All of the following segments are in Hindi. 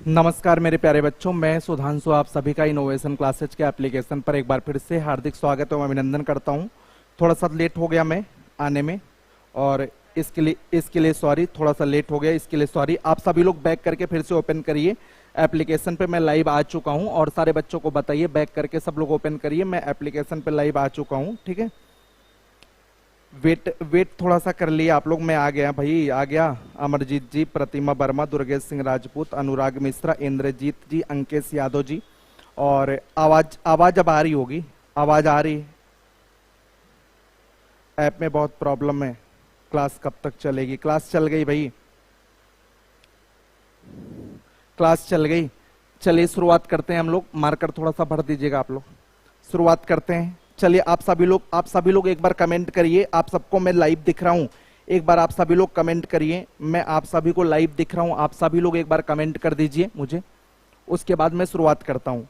नमस्कार मेरे प्यारे बच्चों, मैं सुधांशु आप सभी का इनोवेशन क्लासेज के एप्लीकेशन पर एक बार फिर से हार्दिक स्वागत और अभिनंदन करता हूं। थोड़ा सा लेट हो गया मैं आने में और इसके लिए सॉरी। थोड़ा सा लेट हो गया, इसके लिए सॉरी। आप सभी लोग बैक करके फिर से ओपन करिए एप्लीकेशन पे। मैं लाइव आ चुका हूं और सारे बच्चों को बताइए बैक करके सब लोग ओपन करिए, मैं एप्लीकेशन पे लाइव आ चुका हूं। ठीक है, वेट थोड़ा सा कर लिए आप लोग। मैं आ गया भाई, आ गया। अमरजीत जी, प्रतिमा वर्मा, दुर्गेश सिंह राजपूत, अनुराग मिश्रा, इंद्रजीत जी, अंकेश यादव जी। और आवाज अब आ रही होगी, आवाज आ रही। ऐप में बहुत प्रॉब्लम है। क्लास कब तक चलेगी? क्लास चल गई भाई, क्लास चल गई। चलिए शुरुआत करते हैं हम लोग। मार्कर थोड़ा सा भर दीजिएगा आप लोग। शुरुआत करते हैं। चलिए आप सभी लोग एक बार कमेंट करिए। आप सबको मैं लाइव दिख रहा हूं, एक बार आप सभी लोग कमेंट करिए। मैं आप सभी को लाइव दिख रहा हूं, आप सभी लोग एक बार कमेंट कर दीजिए मुझे, उसके बाद मैं शुरुआत करता हूं।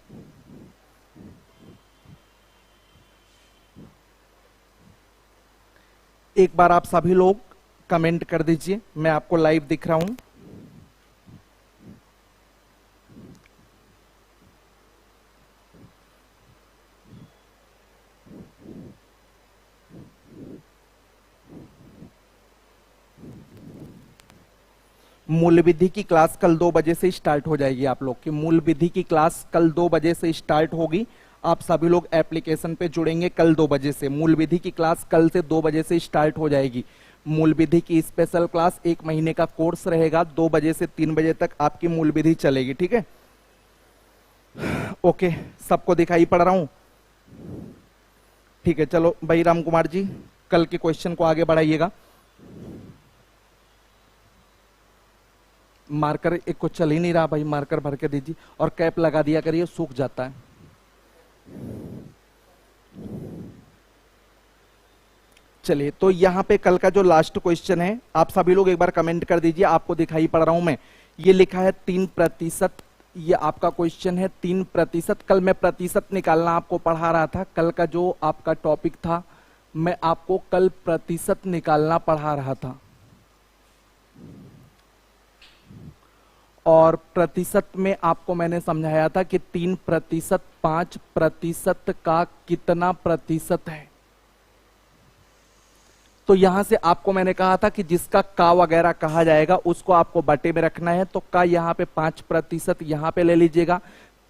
एक बार आप सभी लोग कमेंट कर दीजिए, मैं आपको लाइव दिख रहा हूं। मूल विधि की क्लास कल 2 बजे से स्टार्ट हो जाएगी। आप लोग की मूल विधि की क्लास कल 2 बजे से स्टार्ट होगी। आप सभी लोग एप्लीकेशन पे जुड़ेंगे कल 2 बजे से। मूल विधि की क्लास कल से 2 बजे से स्टार्ट हो जाएगी। मूल विधि की स्पेशल क्लास 1 महीने का कोर्स रहेगा। 2 बजे से 3 बजे तक आपकी मूल विधि चलेगी। ठीक है, ओके, सबको दिखाई पड़ रहा हूं? ठीक है, चलो भाई राम कुमार जी, कल के क्वेश्चन को आगे बढ़ाइएगा। मार्कर एक को चल ही नहीं रहा भाई, मार्कर भर के दीजिए और कैप लगा दिया करिए, सूख जाता है। चलिए, तो यहां पे कल का जो लास्ट क्वेश्चन है, आप सभी लोग एक बार कमेंट कर दीजिए। आपको दिखाई पड़ रहा हूं मैं? ये लिखा है 3%। ये आपका क्वेश्चन है 3%। कल मैं प्रतिशत निकालना आपको पढ़ा रहा था। कल का जो आपका टॉपिक था, मैं आपको कल प्रतिशत निकालना पढ़ा रहा था। और प्रतिशत में आपको मैंने समझाया था कि 3%, 5% का कितना प्रतिशत है। तो यहां से आपको मैंने कहा था कि जिसका का वगैरह कहा जाएगा उसको आपको बटे में रखना है। तो का यहां पे 5% यहां पे ले लीजिएगा,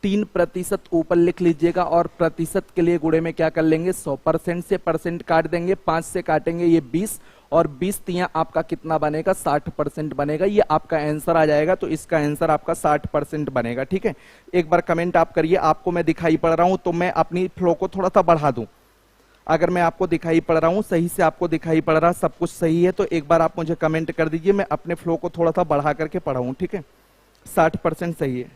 3% ऊपर लिख लीजिएगा और प्रतिशत के लिए गुणे में क्या कर लेंगे, 100% से परसेंट काट देंगे। 5 से काटेंगे ये 20 और 20 तिया आपका कितना बनेगा, 60% बनेगा। ये आपका आंसर आ जाएगा। तो इसका आंसर आपका 60% बनेगा। ठीक है, एक बार कमेंट आप करिए। आपको मैं दिखाई पड़ रहा हूं तो मैं अपनी फ्लो को थोड़ा सा बढ़ा दूं। अगर मैं आपको दिखाई पड़ रहा हूं, सही से आपको दिखाई पड़ रहा, सब कुछ सही है, तो एक बार आप मुझे कमेंट कर दीजिए। मैं अपने फ्लो को थोड़ा सा बढ़ा करके पढ़ाऊं। ठीक है, 60% सही है।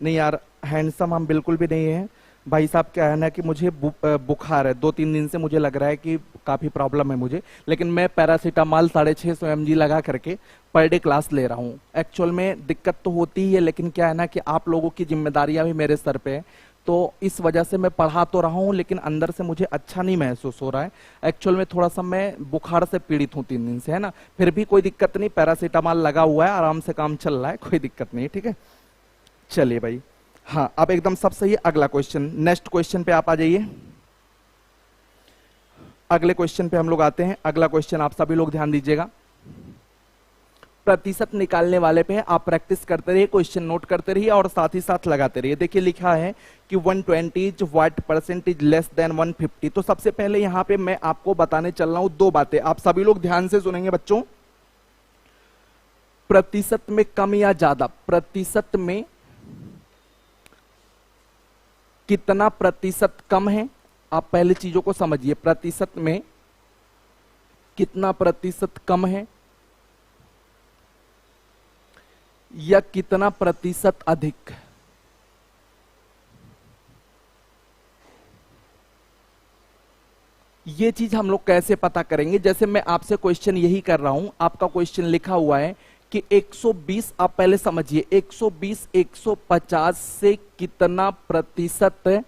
नहीं यार, हैंडसम हम बिल्कुल भी नहीं है भाई साहब। क्या है ना कि मुझे बुखार है, 2-3 दिन से मुझे लग रहा है कि काफी प्रॉब्लम है मुझे। लेकिन मैं पैरासीटामॉल 650 mg लगा करके पर डे क्लास ले रहा हूँ। एक्चुअल में दिक्कत तो होती ही है, लेकिन क्या है ना कि आप लोगों की जिम्मेदारियां भी मेरे सर पे है। तो इस वजह से मैं पढ़ा तो रहा हूँ, लेकिन अंदर से मुझे अच्छा नहीं महसूस हो रहा है। एक्चुअल में थोड़ा सा मैं बुखार से पीड़ित हूँ 3 दिन से, है ना। फिर भी कोई दिक्कत नहीं, पैरासीटामॉल लगा हुआ है, आराम से काम चल रहा है, कोई दिक्कत नहीं। ठीक है, चलिए भाई, हाँ अब एकदम सब सही है। अगला क्वेश्चन, नेक्स्ट क्वेश्चन पे आप आ जाइए। अगले क्वेश्चन पे हम लोग आते हैं। अगला क्वेश्चन आप सभी लोग ध्यान दीजिएगा। प्रतिशत निकालने वाले पे है, आप प्रैक्टिस करते रहिए, क्वेश्चन नोट करते रहिए और साथ ही साथ लगाते रहिए। देखिए लिखा है कि 120 what percent is less than 150। तो सबसे पहले यहां पे मैं आपको बताने चल रहा हूं 2 बातें। आप सभी लोग ध्यान से सुनेंगे बच्चों। प्रतिशत में कम या ज्यादा, प्रतिशत में कितना प्रतिशत कम है, आप पहले चीजों को समझिए। प्रतिशत में कितना प्रतिशत कम है या कितना प्रतिशत अधिक। ये चीज हम लोग कैसे पता करेंगे? जैसे मैं आपसे क्वेश्चन यही कर रहा हूं, आपका क्वेश्चन लिखा हुआ है कि 120, आप पहले समझिए, 120 150 से कितना प्रतिशत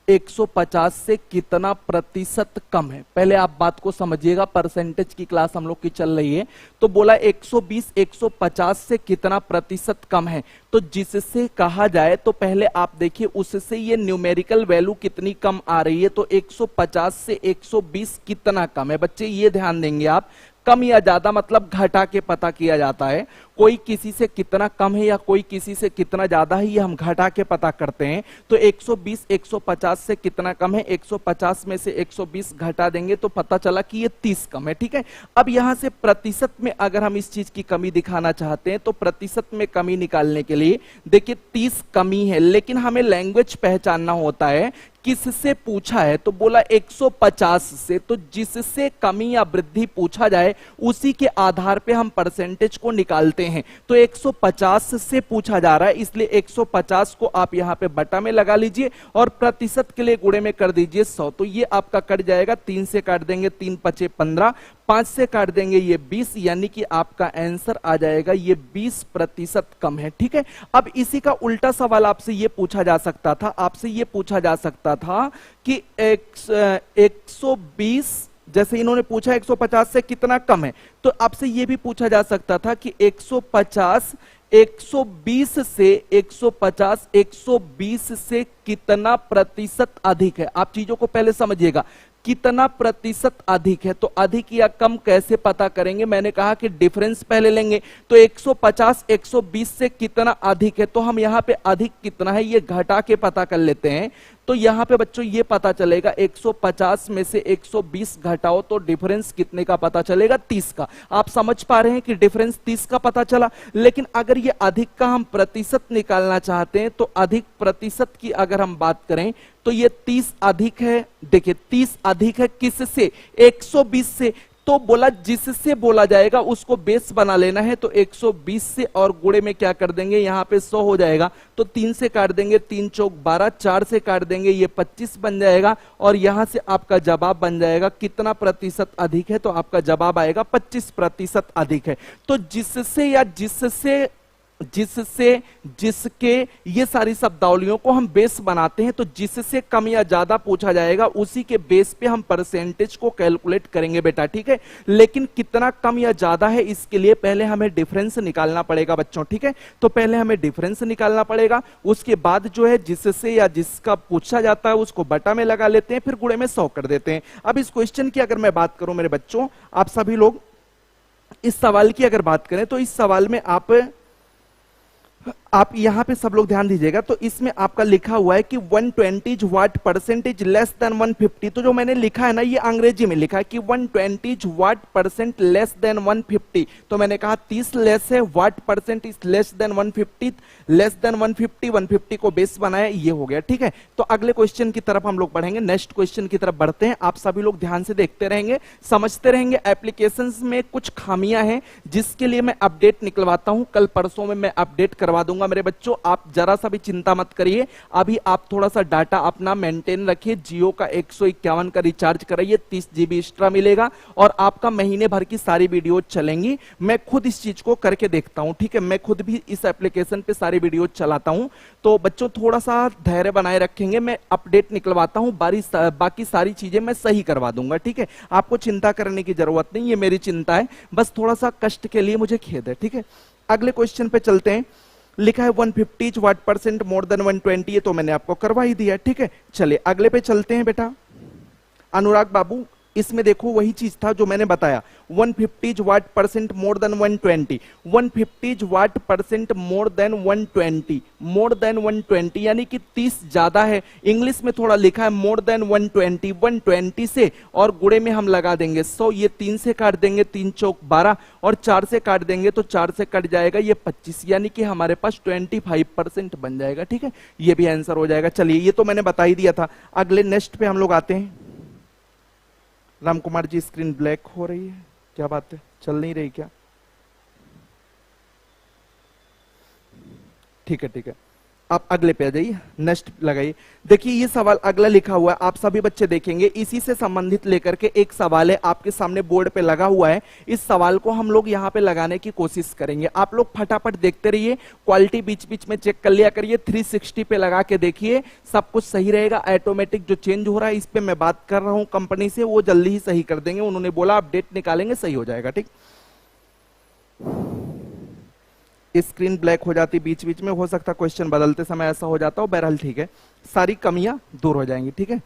150 से कितना प्रतिशत कम है। पहले आप बात को समझिएगा, परसेंटेज की क्लास हम लोग की चल रही है। तो बोला 120 150 से कितना प्रतिशत कम है, तो जिससे कहा जाए तो पहले आप देखिए उससे ये न्यूमेरिकल वैल्यू कितनी कम आ रही है। तो 150 से 120 कितना कम है, बच्चे ये ध्यान देंगे आप। कम या ज्यादा मतलब घटा के पता किया जाता है। कोई किसी से कितना कम है या कोई किसी से कितना ज्यादा है, ये हम घटा के पता करते हैं। तो 120 150 से कितना कम है, 150 में से 120 घटा देंगे तो पता चला कि ये 30 कम है। ठीक है, अब यहां से प्रतिशत में अगर हम इस चीज की कमी दिखाना चाहते हैं तो प्रतिशत में कमी निकालने के लिए देखिए 30 कमी है, लेकिन हमें लैंग्वेज पहचानना होता है किससे पूछा है। तो बोला 150 से, तो जिससे कमी या वृद्धि पूछा जाए उसी के आधार पे हम परसेंटेज को निकालते हैं। तो 150 से पूछा जा रहा है, इसलिए 150 को आप यहां पे बटा में लगा लीजिए और प्रतिशत के लिए गुणे में कर दीजिए 100। तो ये आपका कट जाएगा, 3 से काट देंगे 3 पचे 15, 5 से काट देंगे ये 20, यानी कि आपका आंसर आ जाएगा ये 20% कम है। ठीक है, अब इसी का उल्टा सवाल आपसे ये पूछा जा सकता था, आपसे ये पूछा जा सकता था कि 120, जैसे इन्होंने पूछा 150 से कितना कम है, तो आपसे ये भी पूछा जा सकता था कि 150 120 से 150 120 से कितना प्रतिशत अधिक है। आप चीजों को पहले समझिएगा, कितना प्रतिशत अधिक है। तो अधिक या कम कैसे पता करेंगे, मैंने कहा कि डिफरेंस पहले लेंगे। तो 150 120 से कितना अधिक है, तो हम यहां पे अधिक कितना है ये घटा के पता कर लेते हैं। तो यहां पे बच्चों ये पता चलेगा 150 में से 120 घटाओ तो डिफरेंस कितने का पता चलेगा, 30 का। आप समझ पा रहे हैं कि डिफरेंस 30 का पता चला। लेकिन अगर ये अधिक का हम प्रतिशत निकालना चाहते हैं तो अधिक प्रतिशत की अगर हम बात करें तो ये 30 अधिक है। देखिए 30 अधिक है किससे, 120 से। तो बोला जिससे बोला जाएगा उसको बेस बना लेना है, तो 120 से और गुणे में क्या कर देंगे, यहां पे 100 हो जाएगा। तो 3 से काट देंगे 3 चौक 12, 4 से काट देंगे ये 25 बन जाएगा और यहां से आपका जवाब बन जाएगा कितना प्रतिशत अधिक है, तो आपका जवाब आएगा 25% अधिक है। तो जिससे या जिससे जिससे जिसके ये सारी शब्दावलियों को हम बेस बनाते हैं। तो जिससे कम या ज्यादा पूछा जाएगा उसी के बेस पे हम परसेंटेज को कैलकुलेट करेंगे बेटा। ठीक है, लेकिन कितना कम या ज्यादा है इसके लिए पहले हमें डिफरेंस निकालना पड़ेगा बच्चों। ठीक है, तो पहले हमें डिफरेंस निकालना पड़ेगा, उसके बाद जो है जिससे या जिसका पूछा जाता है उसको बटा में लगा लेते हैं, फिर गुणे में 100 कर देते हैं। अब इस क्वेश्चन की अगर मैं बात करूं मेरे बच्चों, आप सभी लोग इस सवाल की अगर बात करें तो इस सवाल में आप यहां पे सब लोग ध्यान दीजिएगा। तो इसमें आपका लिखा हुआ है कि 120 वाट परसेंटेज लेस देन 150। तो जो मैंने लिखा है ना ये अंग्रेजी में लिखा है कि 120 वाट परसेंट लेस देन 150। तो मैंने कहा 30 लेस है, what percent is less than 150, less than 150, 150 को बेस बनाया, ये हो गया। ठीक है, तो अगले क्वेश्चन की तरफ हम लोग बढ़ेंगे, नेक्स्ट क्वेश्चन की तरफ बढ़ते हैं। आप सभी लोग ध्यान से देखते रहेंगे, समझते रहेंगे। एप्लीकेशंस में कुछ खामियां हैं जिसके लिए मैं अपडेट निकलवाता हूं, कल परसों में मैं अपडेट करवा दूंगा मेरे बच्चों। आप जरा सा भी चिंता मत करिए, अभी आप थोड़ा सा डाटा अपना मेंटेन रखिए। जियो का 151 का रिचार्ज कराइए, 30 GB एक्स्ट्रा मिलेगा और आपका महीने भर की सारी वीडियो चलेंगी। मैं खुद इस चीज को करके देखता हूं। ठीक है, मैं खुद भी इस एप्लीकेशन पे सारी वीडियो चलाता हूं। तो बच्चों थोड़ा सा धैर्य बनाए रखेंगे, मैं अपडेट निकलवाता हूं, बाकी सारी चीजें मैं सही करवा दूंगा। ठीक है, आपको चिंता करने की जरूरत नहीं, ये मेरी चिंता है, बस थोड़ा सा कष्ट के लिए मुझे खेद है। ठीक है, अगले क्वेश्चन पे चलते हैं। लिखा है 150 वाट परसेंट मोर देन 120, ये तो मैंने आपको करवा ही दिया। ठीक है, चलिए अगले पे चलते हैं बेटा। अनुराग बाबू, इसमें देखो वही चीज था जो मैंने बताया, 150 what percent more than 120, 150 what percent more than 120, more than 120 यानी कि 30 ज्यादा है। इंग्लिश में थोड़ा लिखा है मोर देन 120, 120 से और गुणे में हम लगा देंगे 100, ये 3 से काट देंगे 3 चौक 12 और 4 से काट देंगे तो 4 से कट जाएगा ये 25, यानी कि हमारे पास 25% बन जाएगा। ठीक है, ये भी आंसर हो जाएगा। चलिए ये तो मैंने बता ही दिया था। अगले नेक्स्ट पे हम लोग आते हैं। राम कुमार जी, स्क्रीन ब्लैक हो रही है, क्या बात है, चल नहीं रही क्या? ठीक है ठीक है, आप अगले पे आ जाइए, नेक्स्ट लगाइए। देखिए ये सवाल अगला लिखा हुआ है, आप सभी बच्चे देखेंगे, इसी से संबंधित लेकर के एक सवाल है, आपके सामने बोर्ड पे लगा हुआ है। इस सवाल को हम लोग यहाँ पे लगाने की कोशिश करेंगे। आप लोग फटाफट देखते रहिए, क्वालिटी बीच बीच में चेक कर लिया करिए, 360 पे लगा के देखिए, सब कुछ सही रहेगा। ऑटोमेटिक जो चेंज हो रहा है, इस पे मैं बात कर रहा हूँ कंपनी से, वो जल्दी ही सही कर देंगे। उन्होंने बोला अपडेट निकालेंगे, सही हो जाएगा। ठीक, स्क्रीन ब्लैक हो जाती बीच बीच में, हो सकता क्वेश्चन बदलते समय ऐसा हो जाता हो, बहरहाल ठीक है, सारी कमियां दूर हो जाएंगी। ठीक है,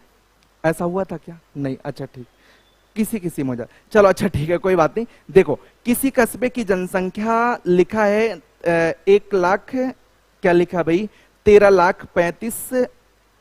ऐसा हुआ था क्या? नहीं, अच्छा ठीक, किसी किसी में हो जाए, चलो अच्छा ठीक है, कोई बात नहीं। देखो, किसी कस्बे की जनसंख्या लिखा है 1 लाख, क्या लिखा भाई, 13,35,000,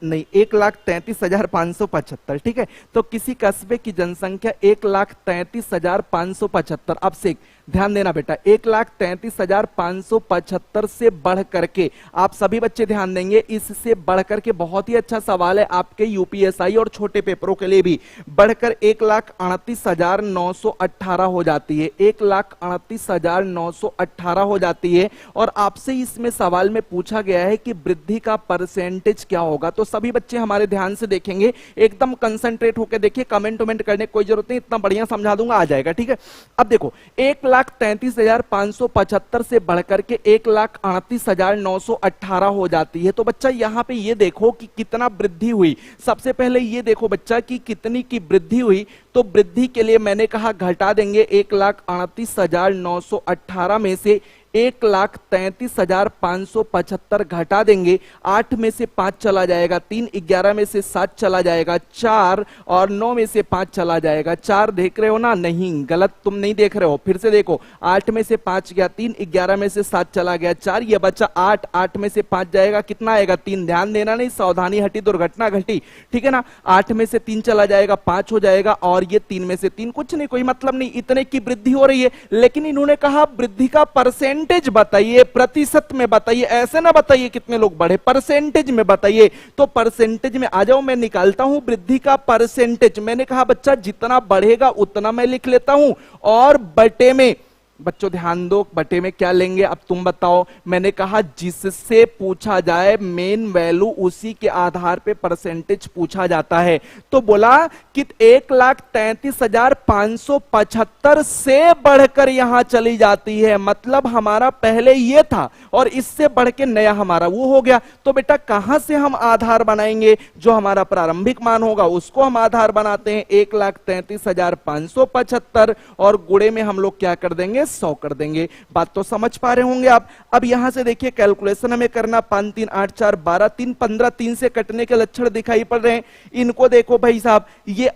नहीं 1,33,575। ठीक है, तो किसी कस्बे की जनसंख्या 1,33,575। अब से ध्यान देना बेटा, 1,33,575 से बढ़ करके, आप सभी बच्चे ध्यान देंगे, इससे बढ़ करके बहुत ही अच्छा सवाल है आपके यूपीएसआई और छोटे पेपरों के लिए भी, बढ़कर 1,38,918 हो जाती है, 1,38,918 हो जाती है। और आपसे इसमें सवाल में पूछा गया है कि वृद्धि का परसेंटेज क्या होगा। तो सभी बच्चे हमारे ध्यान से देखेंगे, एकदम कंसंट्रेट होकर देखिए, कमेंट वमेंट करने की कोई जरूरत नहीं, इतना बढ़िया समझा दूंगा, आ जाएगा। ठीक है, अब देखो 1,33,575 से बढ़कर के 1,38,918 हो जाती है। तो बच्चा यहां पे ये देखो कि कितना वृद्धि हुई। सबसे पहले ये देखो बच्चा कि कितनी की वृद्धि हुई। तो वृद्धि के लिए मैंने कहा घटा देंगे 1,38,918 में से 1,33,575 घटा देंगे, 8 में से 5 चला जाएगा, 3, 11 में से 7 चला जाएगा, 4 और 9 में से 5 चला जाएगा। 4 देख रहे हो ना? नहीं, गलत तुम नहीं देख रहे हो, फिर से देखो, 8 में से 5 गया, 3, 11 में से 7 चला गया, 4, ये बचा 8, 8 में से 5 जाएगा, कितना आएगा? 3। ध्यान देना, नहीं सावधानी हटी दुर्घटना घटी। ठीक है ना, 8 में से 3 चला जाएगा, 5 हो जाएगा, और ये 3 में से 3, कुछ नहीं, कोई मतलब नहीं, इतने की वृद्धि हो रही है। लेकिन इन्होंने कहा वृद्धि का परसेंटेज बताइए, प्रतिशत में बताइए, ऐसे ना बताइए कितने लोग बढ़े, परसेंटेज में बताइए। तो परसेंटेज में आ जाओ, मैं निकालता हूं वृद्धि का परसेंटेज। मैंने कहा बच्चा जितना बढ़ेगा उतना मैं लिख लेता हूं, और बटे में, बच्चों ध्यान दो, बटे में क्या लेंगे अब तुम बताओ। मैंने कहा जिससे पूछा जाए मेन वैल्यू, उसी के आधार पे परसेंटेज पूछा जाता है। तो बोला कि 1,33,575 से बढ़कर यहां चली जाती है, मतलब हमारा पहले ये था और इससे बढ़ के नया हमारा वो हो गया। तो बेटा कहां से हम आधार बनाएंगे? जो हमारा प्रारंभिक मान होगा उसको हम आधार बनाते हैं, 1,33,575, और गुणे में हम लोग क्या कर देंगे? 100 कर देंगे। बात तो समझ पा रहे होंगे आप। अब यहां से देखिए कैलकुलेशन हमें करना, 5 3 8 4 12 3 15, 3 से कटने के लक्षण दिखाई पड़ रहे हैं। इनको देखो भाई साहब,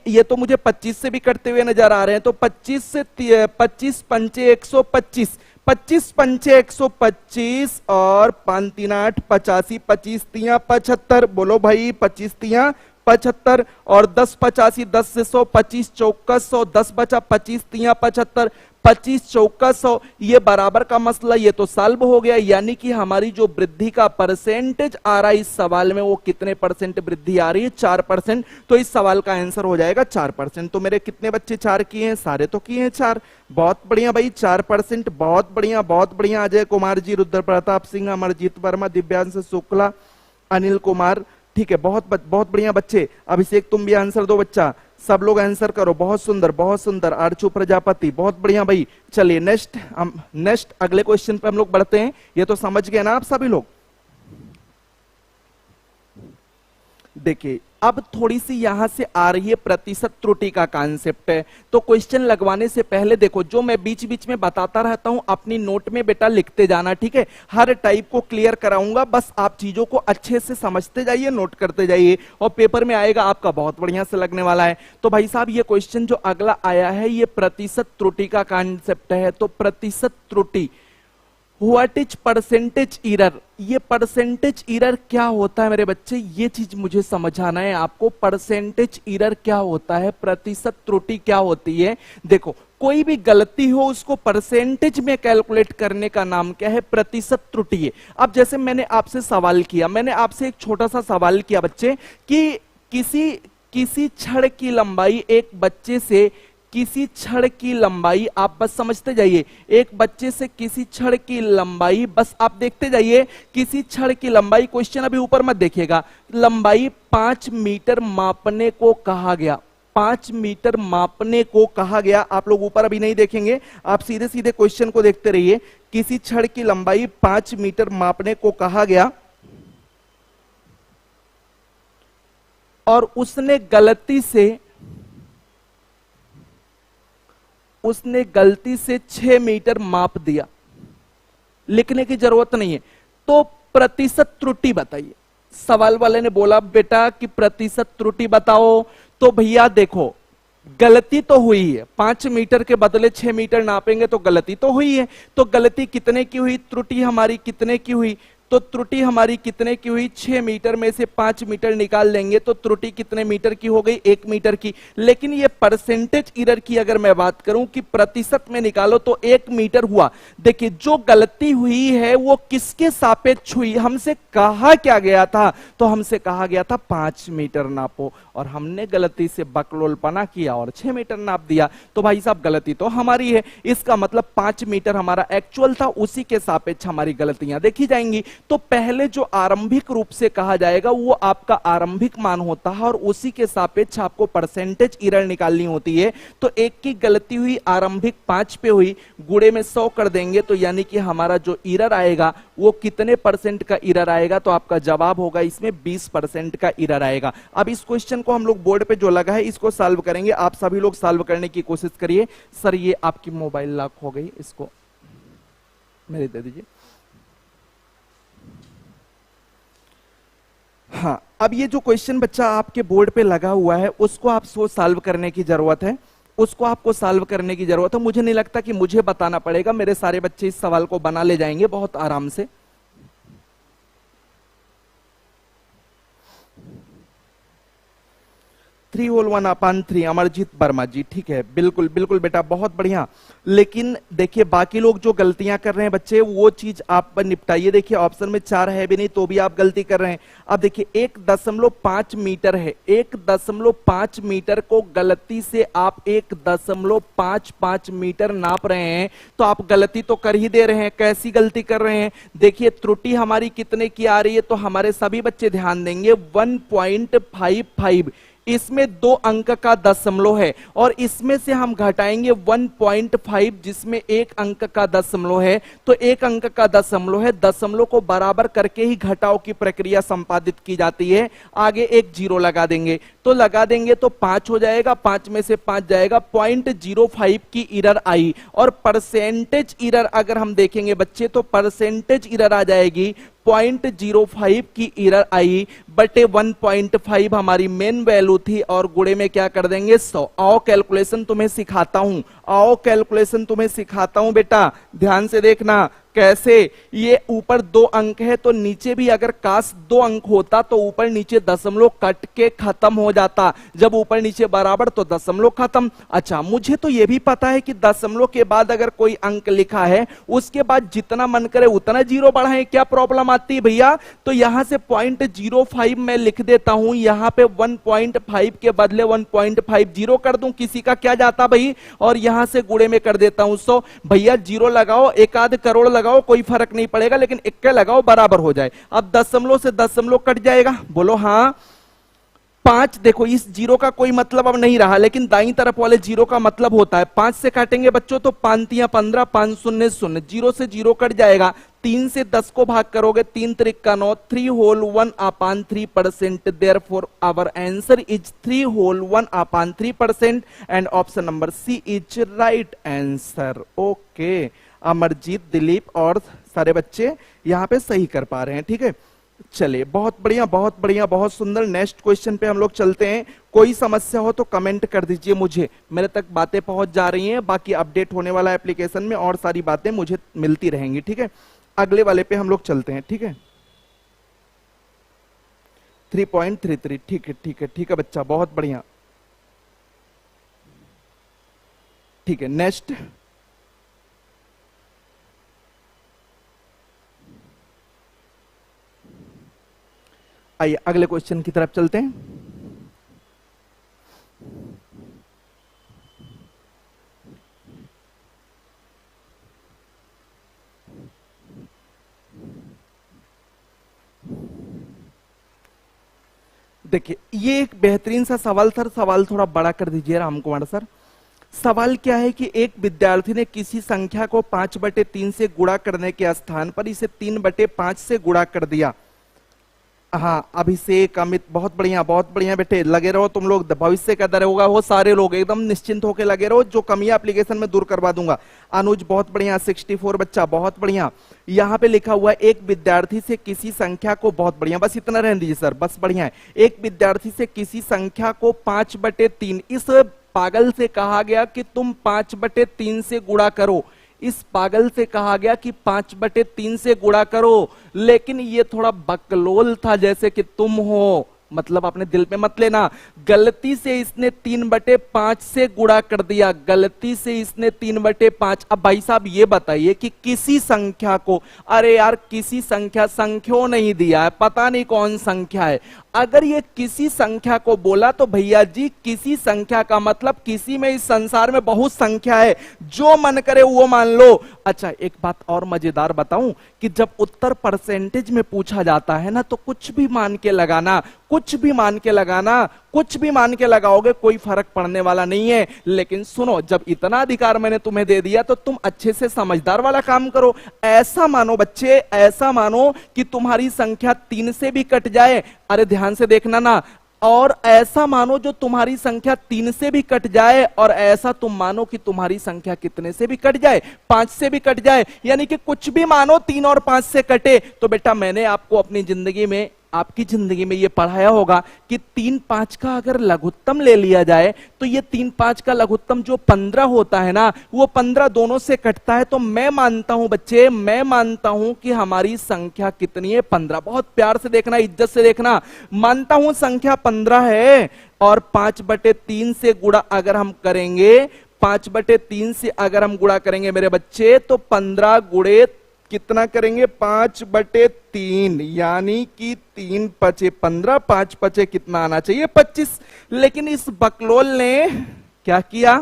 ये तो मुझे 25 से भी कटते हुए नजर आ रहे हैं। तो 25 से 25 पंचे 125, 25 पंचे 125 और 5 3 8 85, 25 3 75, बोलो भाई 25 3 75, और 10 85, 10 से 100, 25 चौका 100, 10 बचा, 25 3 75, 25 चौका 100, ये बराबर का मसला, ये तो सॉल्व हो गया। यानी कि हमारी जो वृद्धि का परसेंटेज आ रहा है इस सवाल में, वो कितने परसेंट वृद्धि आ रही है? 4%। तो इस सवाल का आंसर हो जाएगा 4%। तो मेरे कितने बच्चे 4 किए हैं? सारे तो किए हैं 4। बहुत बढ़िया भाई, 4%, बहुत बढ़िया, बहुत बढ़िया। अजय कुमार जी, रुद्र प्रताप सिंह, अमरजीत वर्मा, दिव्यांश शुक्ला, अनिल कुमार, ठीक है, बहुत बहुत बढ़िया बच्चे। अभिषेक तुम भी आंसर दो बच्चा, सब लोग आंसर करो, बहुत सुंदर बहुत सुंदर। अर्चू प्रजापति, बहुत बढ़िया भाई। चलिए नेक्स्ट अगले क्वेश्चन पे हम लोग बढ़ते हैं। ये तो समझ गए ना आप सभी लोग? देखिए अब थोड़ी सी यहां से आ रही है प्रतिशत त्रुटि का कॉन्सेप्ट है। तो क्वेश्चन लगवाने से पहले देखो, जो मैं बीच बीच में बताता रहता हूं अपनी नोट में बेटा लिखते जाना, ठीक है? हर टाइप को क्लियर कराऊंगा, बस आप चीजों को अच्छे से समझते जाइए, नोट करते जाइए, और पेपर में आएगा आपका बहुत बढ़िया से लगने वाला है। तो भाई साहब ये क्वेश्चन जो अगला आया है, ये प्रतिशत त्रुटि का कॉन्सेप्ट है। तो प्रतिशत त्रुटि, व्हाट इज परसेंटेज एरर, ये परसेंटेज एरर क्या होता है मेरे बच्चे? ये चीज मुझे समझाना है आपको। परसेंटेज एरर क्या होता है, प्रतिशत त्रुटि क्या होती है? देखो कोई भी गलती हो उसको परसेंटेज में कैलकुलेट करने का नाम क्या है? प्रतिशत त्रुटि है। अब जैसे मैंने आपसे सवाल किया, मैंने आपसे एक छोटा सा सवाल किया बच्चे कि किसी छड़ की लंबाई एक बच्चे से किसी छड़ की लंबाई, आप बस समझते जाइए, एक बच्चे से किसी छड़ की लंबाई, बस आप देखते जाइए, किसी छड़ की लंबाई, क्वेश्चन अभी ऊपर मत देखिएगा, लंबाई 5 मीटर मापने को कहा गया, 5 मीटर मापने को कहा गया। आप लोग ऊपर अभी नहीं देखेंगे, आप सीधे सीधे क्वेश्चन को देखते रहिए। किसी छड़ की लंबाई 5 मीटर मापने को कहा गया और उसने गलती से 6 मीटर माप दिया। लिखने की जरूरत नहीं है, तो प्रतिशत त्रुटि बताइए। सवाल वाले ने बोला बेटा कि प्रतिशत त्रुटि बताओ, तो भैया देखो गलती तो हुई है, 5 मीटर के बदले 6 मीटर नापेंगे तो गलती तो हुई है। तो गलती कितने की हुई, त्रुटि हमारी कितने की हुई, तो त्रुटि हमारी कितने की हुई, 6 मीटर में से 5 मीटर निकाल लेंगे तो त्रुटि कितने मीटर की हो गई, 1 मीटर की। लेकिन ये परसेंटेज एरर की अगर मैं बात करूं कि प्रतिशत में निकालो तो 1 मीटर हुआ। देखिए जो गलती हुई है वो किसके सापेक्ष हुई, हमसे कहा क्या गया था, तो हमसे कहा गया था 5 मीटर नापो, और हमने गलती से बकलोलपना किया और 6 मीटर नाप दिया। तो भाई साहब गलती तो हमारी है, इसका मतलब 5 मीटर हमारा एक्चुअल था, उसी के सापेक्ष हमारी गलतियां देखी जाएंगी। तो पहले जो आरंभिक रूप से कहा जाएगा वो आपका आरंभिक मान होता है और उसी के सापेक्ष आपको परसेंटेज एरर निकालनी होती है। तो एक की गलती हुई आरंभिक 5 पे हुई, गुणे में 100 कर देंगे तो यानी कि हमारा जो एरर आएगा वो कितने परसेंट का एरर आएगा, तो आपका जवाब होगा इसमें 20% का एरर आएगा। अब इस क्वेश्चन को हम लोग बोर्ड पे जो लगा है इसको सॉल्व करेंगे, आप सभी लोग सॉल्व करने की कोशिश करिए। सर ये आपकी मोबाइल लॉक हो गई, इसको मेरे दे दीजिए। हाँ, अब ये जो क्वेश्चन बच्चा आपके बोर्ड पे लगा हुआ है उसको आप सॉल्व करने की जरूरत है, उसको आपको सॉल्व करने की जरूरत है। मुझे नहीं लगता कि मुझे बताना पड़ेगा, मेरे सारे बच्चे इस सवाल को बना ले जाएंगे बहुत आराम से। 3 होल 1/3 अमरजीत वर्मा जी, ठीक है, बिल्कुल बिल्कुल बेटा, बहुत बढ़िया। लेकिन देखिए बाकी लोग जो गलतियां कर रहे हैं बच्चे वो चीज आप निपटाइए। देखिए ऑप्शन में 4 है भी नहीं तो भी आप गलती कर रहे हैं। अब देखिए 1.5 मीटर है, 1.5 मीटर को गलती से आप 1.55 मीटर नाप रहे हैं, तो आप गलती तो कर ही दे रहे हैं। कैसी गलती कर रहे हैं, देखिए त्रुटि हमारी कितने की आ रही है, तो हमारे सभी बच्चे ध्यान देंगे 1.55, इसमें 2 अंक का दशमलव है और इसमें से हम घटाएंगे 1.5 जिसमें 1 अंक का दशमलव है, तो 1 अंक का दशमलव है, दशमलव को बराबर करके ही घटाव की प्रक्रिया संपादित की जाती है। आगे एक 0 लगा देंगे, तो लगा देंगे तो 5 हो जाएगा, 5 में से 5 जाएगा, 0.05 की एरर आई। और परसेंटेज एरर अगर हम देखेंगे बच्चे तो परसेंटेज एरर आ जाएगी 0.05 की एरर आई बटे 1.5 हमारी मेन वैल्यू थी और गुणे में क्या कर देंगे 100। आओ कैलकुलेशन तुम्हें सिखाता हूं, आओ कैलकुलेशन तुम्हें सिखाता हूं बेटा, ध्यान से देखना कैसे। ये ऊपर 2 अंक है तो नीचे भी अगर काश 2 अंक होता तो ऊपर नीचे दशमलव कट के खत्म हो जाता, जब ऊपर नीचे बराबर तो दशमलव खत्म। अच्छा मुझे तो ये भी पता है कि दशमलव के बाद अगर कोई अंक लिखा है उसके बाद जितना मन करे उतना 0 बढ़ाएं, क्या प्रॉब्लम आती है भैया। तो यहां से 0.05 मैं लिख देता हूं, यहां पे 1.5 के बदले 1.50 कर दूं, किसी का क्या जाता भाई, और यहां से गुणे में कर देता हूं 100। भैया 0 लगाओ, एक आध करोड़ लगाओ, कोई फर्क नहीं पड़ेगा, लेकिन इक्के लगाओ बराबर हो जाए। अब दशमलव से दशमलव कट जाएगा, बोलो हाँ। 5 देखो इस 0 का कोई मतलब अब नहीं रहा, लेकिन दाईं तरफ वाले 0 का मतलब होता है। 5 से काटेंगे बच्चों तो 5 तियां 15, 5 शून्य 0, 0 से 0 कट जाएगा। 3 से 10 को भाग करोगे 3 त्रिका 9, 3 whole 1/3%, therefore our answer is 3 whole 1/3% and option number C is right answer. Okay, Amarjeet, Dilip और सारे बच्चे यहां पे सही कर पा रहे हैं, ठीक है। चलिए बहुत बढ़िया, बहुत बढ़िया, बहुत सुंदर। नेक्स्ट क्वेश्चन पे हम लोग चलते हैं। कोई समस्या हो तो कमेंट कर दीजिए, मुझे मेरे तक बातें पहुंच जा रही हैं, बाकी अपडेट होने वाला एप्लीकेशन में और सारी बातें मुझे मिलती रहेंगी, ठीक है। अगले वाले पे हम लोग चलते हैं, ठीक है। 3.33, ठीक है, ठीक है, ठीक है बच्चा, बहुत बढ़िया, ठीक है। नेक्स्ट आइए अगले क्वेश्चन की तरफ चलते हैं। देखिए ये एक बेहतरीन सा सवाल सर, सवाल थोड़ा बड़ा कर दीजिए राम कुमार सर। सवाल क्या है कि एक विद्यार्थी ने किसी संख्या को 5/3 से गुणा करने के स्थान पर इसे 3/5 से गुणा कर दिया। हाँ अभिषेक, अमित, बहुत बढ़िया बेटे, लगे रहो तुम लोग, भविष्य का दर होगा वो सारे लोग एकदम निश्चिंत होकर लगे रहो, जो कमियां एप्लीकेशन में दूर करवा दूंगा। अनुज बहुत बढ़िया, 64 बच्चा बहुत बढ़िया। यहाँ पे लिखा हुआ है एक विद्यार्थी से किसी संख्या को, बहुत बढ़िया, बस इतना रहने दीजिए सर, बस बढ़िया है। एक विद्यार्थी से किसी संख्या को 5/3, इस पागल से कहा गया कि तुम 5/3 से गुणा करो, इस पागल से कहा गया कि 5/3 से गुणा करो, लेकिन ये थोड़ा बकलोल था, जैसे कि तुम हो, मतलब अपने दिल पे मत लेना। गलती से इसने 3/5 से गुणा कर दिया, गलती से इसने 3/5। अब भाई साहब ये बताइए कि किसी संख्या को, अरे यार किसी संख्या, संख्या नहीं दिया है, पता नहीं कौन संख्या है, अगर ये किसी संख्या को बोला तो भैया जी किसी संख्या का मतलब किसी में, इस संसार में बहुत संख्या है, जो मन करे वो मान लो। अच्छा एक बात और मजेदार बताऊं कि जब उत्तर परसेंटेज में पूछा जाता है ना, तो कुछ भी मान के लगाना, कुछ भी मान के लगाना, कुछ भी मान के लगाओगे कोई फर्क पड़ने वाला नहीं है। लेकिन सुनो, जब इतना अधिकार मैंने तुम्हें दे दिया तो तुम अच्छे से समझदार वाला काम करो। ऐसा मानो बच्चे, ऐसा मानो कि तुम्हारी संख्या 3 से भी कट जाए, अरे ध्यान से देखना ना, और ऐसा मानो जो तुम्हारी संख्या 3 से भी कट जाए, और ऐसा तुम मानो कि तुम्हारी संख्या कितने से भी कट जाए, 5 से भी कट जाए, यानी कि कुछ भी मानो 3 और 5 से कटे। तो बेटा मैंने आपको अपनी जिंदगी में, आपकी जिंदगी में ये पढ़ाया होगा कि 3-5 का अगर लघुत्तम ले लिया जाए तो ये 3-5 का लघुत्तम जो 15 होता है ना, वो 15 दोनों से कटता है। तो मैं मानता हूं बच्चे, मैं मानता हूं कि हमारी संख्या कितनी है, 15। बहुत प्यार से देखना, इज्जत से देखना, मानता हूं संख्या 15 है, और 5/3 से गुणा अगर हम करेंगे, 5/3 से अगर हम गुणा करेंगे मेरे बच्चे, तो 15 गुणे कितना करेंगे, 5/3, यानी कि 3 पचे 15, 5 पचे कितना आना चाहिए, 25। लेकिन इस बकलोल ने क्या किया,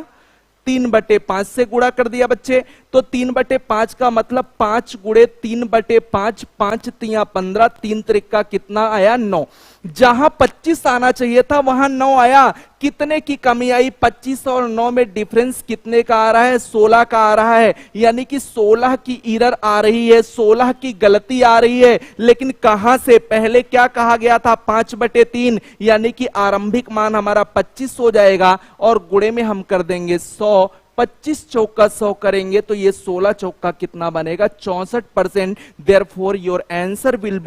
3/5 से गुणा कर दिया बच्चे। तो 3/5 का मतलब 5 गुणे 3/5, 5 तिया 15, 3 त्रिका कितना आया, 9। जहां 25 आना चाहिए था वहां 9 आया। कितने की कमी आई, 25 और 9 में डिफरेंस कितने का आ रहा है, 16 का आ रहा है, यानी कि 16 की एरर आ रही है, 16 की गलती आ रही है। लेकिन कहां से, पहले क्या कहा गया था, 5/3, यानी कि आरंभिक मान हमारा 25 हो जाएगा, और गुणे में हम कर देंगे 100। 25 चौका 100 करेंगे तो ये 16 चौका कितना बनेगा, 64%। Therefore your answer will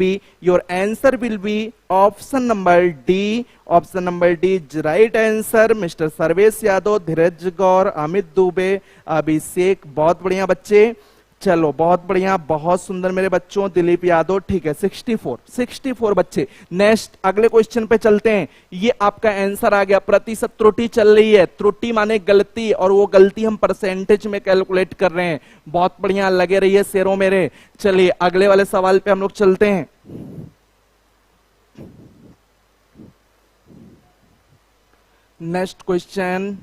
be option number D. Option number D is right answer. Mister Sarvesh Yadav, Dheeraj Gaur, Amit Dubey, Abhishek, बहुत बढ़िया बच्चे, चलो बहुत बढ़िया, बहुत सुंदर मेरे बच्चों। दिलीप यादव, ठीक है, 64 बच्चे। नेक्स्ट अगले क्वेश्चन पे चलते हैं। ये आपका आंसर आ गया। प्रतिशत त्रुटि चल रही है, त्रुटि माने गलती, और वो गलती हम परसेंटेज में कैलकुलेट कर रहे हैं। बहुत बढ़िया, लगे रहिए शेरों मेरे। चलिए अगले वाले सवाल पे हम लोग चलते हैं। नेक्स्ट क्वेश्चन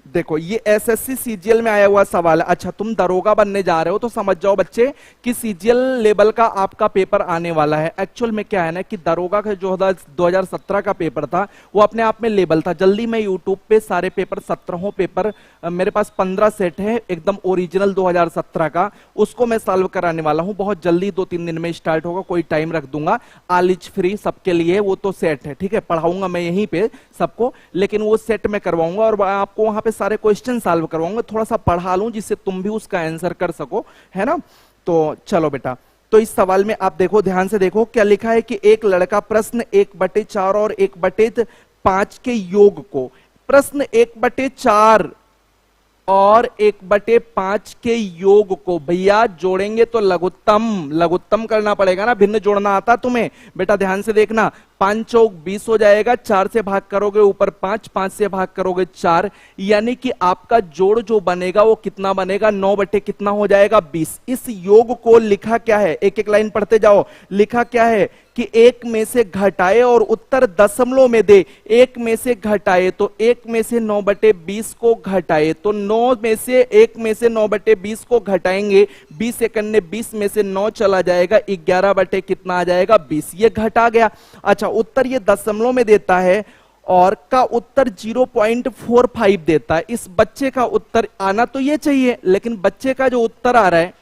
देखो, ये एसएससी सीजीएल में आया हुआ सवाल है। अच्छा तुम दरोगा बनने जा रहे हो तो समझ जाओ बच्चे कि सीजीएल लेवल का आपका पेपर आने वाला है। एक्चुअल में क्या है ना कि दरोगा का जो 2017 का पेपर था वो अपने आप में लेवल था। जल्दी मैं यूट्यूब पे सारे पेपर, 17 पेपर मेरे पास 15 सेट है एकदम ओरिजिनल 2017 का, उसको मैं सॉल्व कराने वाला हूं बहुत जल्दी, 2-3 दिन में स्टार्ट होगा। कोई टाइम रख दूंगा, ऑल फ्री सबके लिए, वो तो सेट है, ठीक है, पढ़ाऊंगा मैं यहीं पे सबको, लेकिन वो सेट में करवाऊंगा और आपको वहां पे सारे क्वेश्चन सॉल्व करवाऊंगा। थोड़ा सा पढ़ा लूं जिससे तुम भी उसका आंसर कर सको, है ना। तो चलो बेटा, तो इस सवाल में आप देखो, ध्यान से देखो क्या लिखा है कि एक लड़का प्रश्न 1/4 और 1/5 के योग को, प्रश्न 1/4 और 1/5 के योग को भैया जोड़ेंगे तो लघुत्तम करना पड़ेगा ना। भिन्न जोड़ना आता तुम्हें बेटा, ध्यान से देखना। 5 चौक 20 हो जाएगा, 4 से भाग करोगे ऊपर 5, 5 से भाग करोगे 4, यानी कि आपका जोड़ जो बनेगा वो कितना बनेगा, 9 बटे कितना हो जाएगा 20। इस योग को लिखा क्या है, एक एक लाइन पढ़ते जाओ, लिखा क्या है कि एक में से घटाए और उत्तर दशमलव में दे। एक में से घटाए तो एक में से 9 बटे 20 को घटाए तो 9 में से एक में से 9 बटे 20 को घटाएंगे, 20 सेकंड में 20 में से 9 चला जाएगा, 11 बटे कितना आ जाएगा 20, ये घटा गया। अच्छा उत्तर ये दशमलव में देता है और का उत्तर 0.45 देता है। इस बच्चे का उत्तर आना तो ये चाहिए, लेकिन बच्चे का जो उत्तर आ रहा है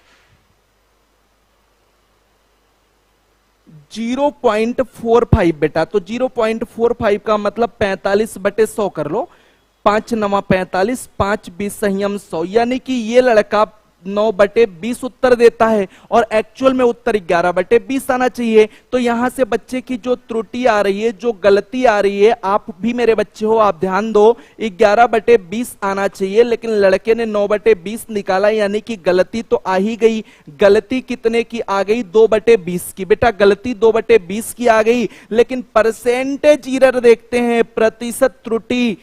0.45 बेटा, तो 0.45 का मतलब 45 बटे 100 कर लो, 5 9 45, 5 20 संयम 100, यानी कि ये लड़का 9 बटे 20 उत्तर देता है और एक्चुअल में उत्तर 11 बटे 20 आना चाहिए। तो यहां से बच्चे की जो त्रुटि आ रही है, जो गलती आ रही है, आप भी मेरे बच्चे हो, आप ध्यान दो, 11 बटे 20 आना चाहिए, लेकिन लड़के ने 9 बटे 20 निकाला, यानी कि गलती तो आ ही गई। गलती कितने की आ गई, 2 बटे 20 की। बेटा गलती 2 बटे 20 की आ गई, लेकिन परसेंटेज एरर देखते हैं, प्रतिशत त्रुटि,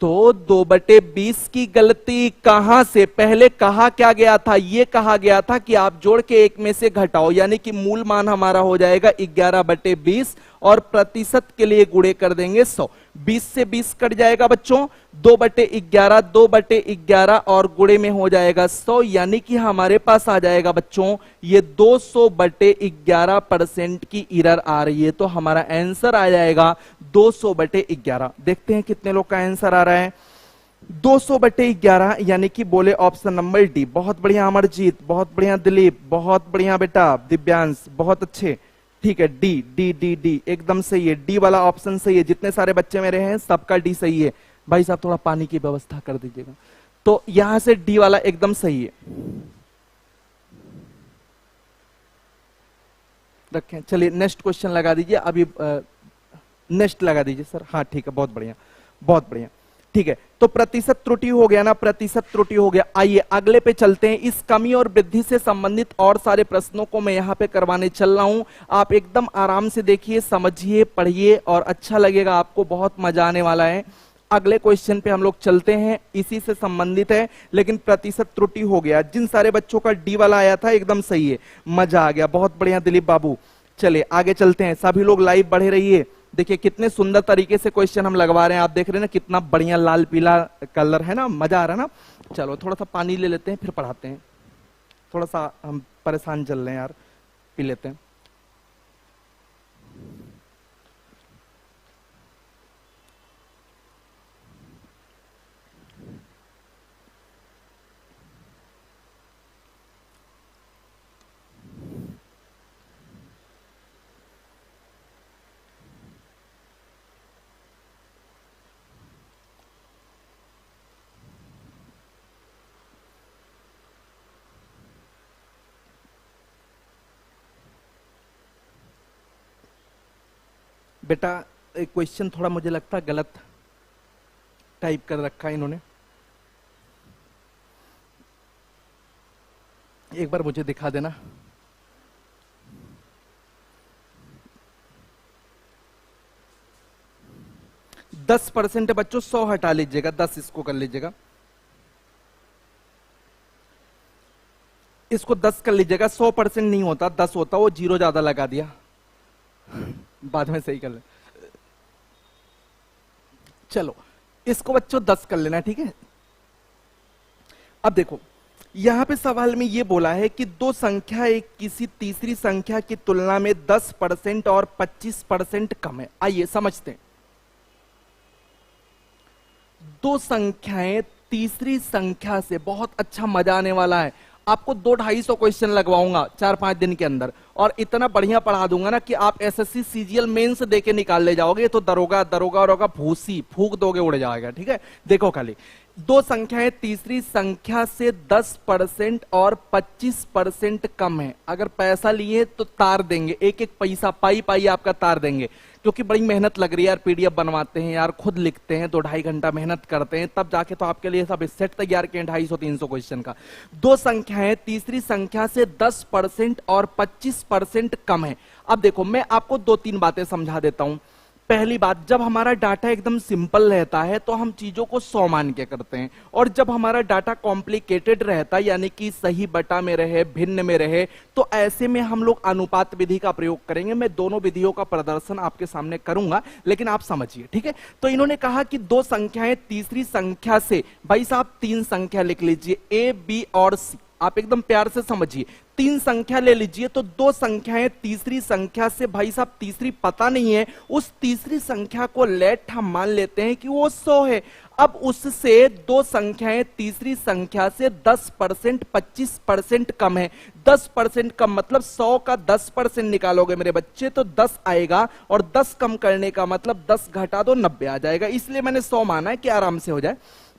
तो 2 बटे 20 की गलती कहां से, पहले कहा क्या गया था, यह कहा गया था कि आप जोड़ के एक में से घटाओ, यानी कि मूल मान हमारा हो जाएगा 11 बटे 20 और प्रतिशत के लिए गुणे कर देंगे 100। 20 से 20 कट जाएगा बच्चों, 2 बटे 11, 2 बटे 11 और गुणे में हो जाएगा 100, यानी कि हमारे पास आ जाएगा बच्चों ये 200 बटे 11% की एरर आ रही है। तो हमारा आंसर आ जाएगा 200 बटे 11। देखते हैं कितने लोग का आंसर आ रहा है, 200 बटे 11, यानी कि बोले ऑप्शन नंबर डी। बहुत बढ़िया अमरजीत, बहुत बढ़िया दिलीप, बहुत बढ़िया बेटा दिव्यांश, बहुत अच्छे, ठीक है। डी डी डी डी एकदम सही है, डी वाला ऑप्शन सही है। जितने सारे बच्चे मेरे हैं सबका डी सही है। भाई साहब थोड़ा पानी की व्यवस्था कर दीजिएगा। तो यहां से डी वाला एकदम सही है, रखें। चलिए नेक्स्ट क्वेश्चन लगा दीजिए, अभी नेक्स्ट लगा दीजिए सर। हाँ ठीक है, बहुत बढ़िया, बहुत बढ़िया, ठीक है। तो प्रतिशत त्रुटि हो गया ना, प्रतिशत त्रुटि हो गया। आइए अगले पे चलते हैं। इस कमी और वृद्धि से संबंधित और सारे प्रश्नों को मैं यहां पे करवाने चल रहा हूं। आप एकदम आराम से देखिए, समझिए, पढ़िए और अच्छा लगेगा आपको, बहुत मजा आने वाला है। अगले क्वेश्चन पे हम लोग चलते हैं, इसी से संबंधित है, लेकिन प्रतिशत त्रुटि हो गया। जिन सारे बच्चों का डी वाला आया था एकदम सही है, मजा आ गया, बहुत बढ़िया दिलीप बाबू। चलिए आगे चलते हैं, सभी लोग लाइव बढ़े रहिए। देखिए कितने सुंदर तरीके से क्वेश्चन हम लगवा रहे हैं, आप देख रहे हैं ना, कितना बढ़िया लाल पीला कलर है ना, मजा आ रहा है ना। चलो थोड़ा सा पानी ले लेते हैं फिर पढ़ाते हैं, थोड़ा सा हम परेशान चल रहे हैं यार, पी लेते हैं। बेटा एक क्वेश्चन थोड़ा मुझे लगता है गलत टाइप कर रखा है इन्होंने, एक बार मुझे दिखा देना। दस परसेंट बच्चों, 100 हटा लीजिएगा, 10 इसको कर लीजिएगा, इसको 10 कर लीजिएगा। 100% नहीं होता, 10 होता, वो जीरो ज्यादा लगा दिया, बाद में सही कर ले। चलो इसको बच्चों 10 कर लेना, ठीक है। अब देखो यहां पे सवाल में ये बोला है कि दो संख्या एक किसी तीसरी संख्या की तुलना में 10% और 25% कम है। आइए समझते हैं। दो संख्याएं तीसरी संख्या से, बहुत अच्छा मजा आने वाला है आपको। 200-250 क्वेश्चन लगवाऊंगा 4-5 दिन के अंदर, और इतना बढ़िया पढ़ा दूंगा ना कि आप एसएससी सीजीएल मेंस देके निकाल ले जाओगे। तो दरोगा दरोगा दरोगा भूसी फूक दोगे, उड़ जाएगा, ठीक है। देखो खाली दो संख्याएं तीसरी संख्या से 10% और 25% कम है। अगर पैसा लिए तो तार देंगे, एक एक पैसा पाई पाई आपका तार देंगे, क्योंकि बड़ी मेहनत लग रही है यार, पीडीएफ बनवाते हैं यार, खुद लिखते हैं, 2-2.5 घंटा मेहनत करते हैं, तब जाके तो आपके लिए सब सेट तैयार किए 250-300 क्वेश्चन का। दो संख्याएं तीसरी संख्या से 10% और 25% कम है। अब देखो मैं आपको 2-3 बातें समझा देता हूं। पहली बात, जब हमारा डाटा एकदम सिंपल रहता है तो हम चीजों को 100 मान के करते हैं, और जब हमारा डाटा कॉम्प्लिकेटेड रहता है यानी कि सही बटा में रहे, भिन्न में रहे, तो ऐसे में हम लोग अनुपात विधि का प्रयोग करेंगे। मैं दोनों विधियों का प्रदर्शन आपके सामने करूंगा, लेकिन आप समझिए, ठीक है। तो इन्होंने कहा कि दो संख्याएं तीसरी संख्या से, भाई साहब 3 संख्या लिख लीजिए, ए बी और सी, आप एकदम प्यार से समझिए, 3 संख्या ले लीजिए। तो दो संख्याएं तीसरी संख्या से, भाई साहब तीसरी पता नहीं है, उस तीसरी संख्या को लेट हम मान लेते हैं कि वो 100 है। अब उससे दो संख्याएं तीसरी संख्या से 10% 25% कम है। 10% कम मतलब 100 का 10% निकालोगे मेरे बच्चे तो 10 आएगा, और 10 कम करने का मतलब 10 घटा दो 90 आ जाएगा, इसलिए मैंने 100 माना है कि आराम से हो जाए।